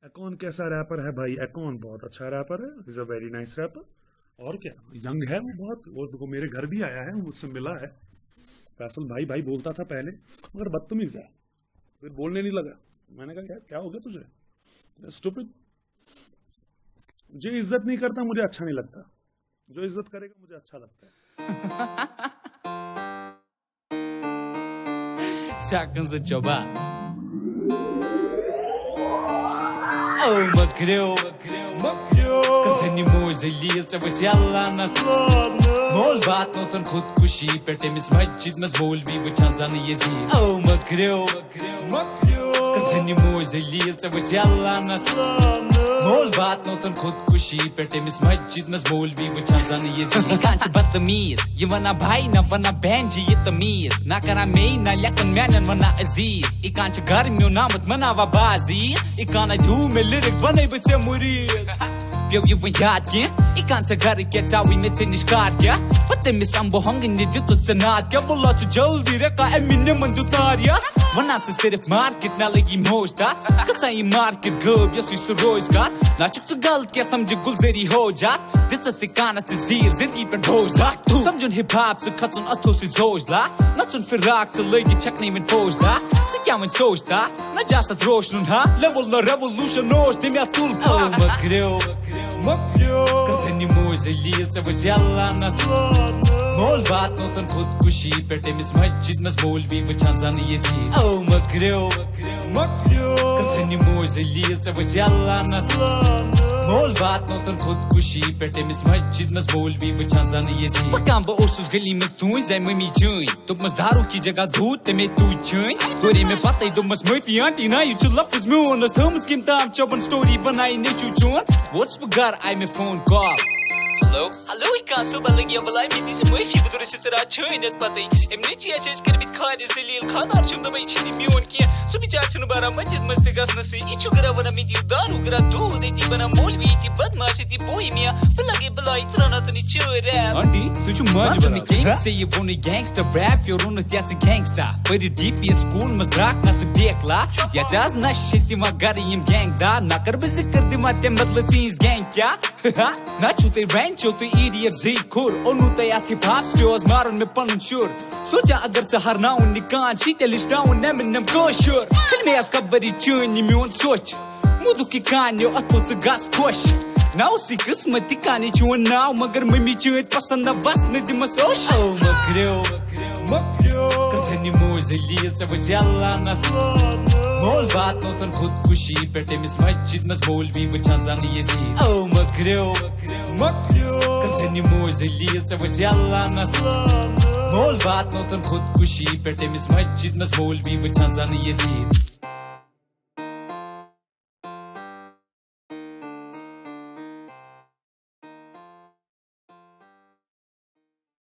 एकॉन कैसा रैपर है भाई? एकॉन बहुत अच्छा रैपर है, is a very nice rapper. और क्या, यंग है वो बहुत, वो मेरे घर भी आया है, मुझसे मिला है। फैसल भाई भाई बोलता था पहले, मगर बदतमीज है, फिर बोलने नहीं लगा। मैंने कहा यार क्या हो गया तुझे, स्टूपिड। जो इज्जत नहीं करता मुझे अच्छा नहीं लगता, जो इज्जत करेगा मुझे अच्छा लगता है। Çakınızı çoba. Oh makreo, कथनी मोजे लिए चबच याला न मोल बात नो तन खुदकुशी पे टेमिस मस्जिद में मौलवी वचन जान ये जी Oh makreo, कथनी मोजे लिए चबच याला न मोल बात नो तन खुदकुशी पे टेमिस मस्जिद में मौलवी वचन जान ये जी कांच बदतमीज ये वना भाई ना वना बहन जी ये तमीज ना करा में ना लेकिन मैंने वना अजीज इकांच घर में नामत मनावा बाजी इकाना धूम लिरिक बने बच्चे मुरीद Pjau ju vën jatje I kanë se gari kje qawi me që një shkartja Po të mi sambo hongin një dytë të natja Vëlla që gjalldi reka e minë më ndutarja Vëna të sirif market në legim hoshta Kësa I market gëb jas I surojshkat Na që këtë galt kja sam gjë gulzeri hojat Ditët I kana të zirë zir I për dojshtak Sam gjën hip hop se katun ato si zoshla Na qën firak që legi qak nejmin poshta Se kja më në qoshta Na gjasat roshnun ha Level në revolution osht Dimja tulpa Oh më greu कथनी मोजे लिए चबच याला न मोल बात no तन खुदकुशी पे टेमिस मस्जिद में मौलवी वचन जान ये जी Oh makreo कथनी मोजे लिए चबच याला न मोल बात नो तन खुदकुशी पे टेमिस मस्जिद में मौलवी वचन जान ये जी पकाम बो ओसुस गली में तू जै मम्मी जुई तो मस दारू की जगह दूध ते में तू जुई गोरी में पता दो मस मफी आंटी ना you love me on the thumbs kim tam choban story बनाई ने चुचुन what's bugar I me phone call Hallo, ik kan zo wel een belai met deze mooie fiber door zit eruit join het patay. Emne chi achej कर mit खाने से लील खादार चुम दबाई छिनी मियोन किया सुबह जाचन बारा मस्जिद मस्ते गस नसे इचु गरा वना में दी दारू गरा दो देती बना मौलवी की बदमाशी दी बोई मिया बलगे बलाई त्रना तनी चोरा अंडी तुझ मज बना game say you want a gangster rap you're on that's a gangster but the DPS school must drak na se bekla ya jaz na shit ma garim gang da na kar be zikr di matem मतलब चीज gang क्या ना छूते ranch तो idiot zikur onu te ja hip hop skills marun me panun shur soja agar se harnaun nikan chite lishtaun nem koshur filme as kabari chuni mion soch mudu ki kanyo ato se gas kosh now si qismati kani chun now magar mami chut pasand vas ne dimas osh oh makreo कथनी मोजे लिए चबच याला न मोल बात no तन खुदकुशी पे टेमिस मस्जिद में मौलवी वचन जान ये जी Oh makreo कथनी मोजे लिए चबच याला न मोल बात नो तन खुदकुशी पे टेमिस मस्जिद में मौलवी वचन जान ये जी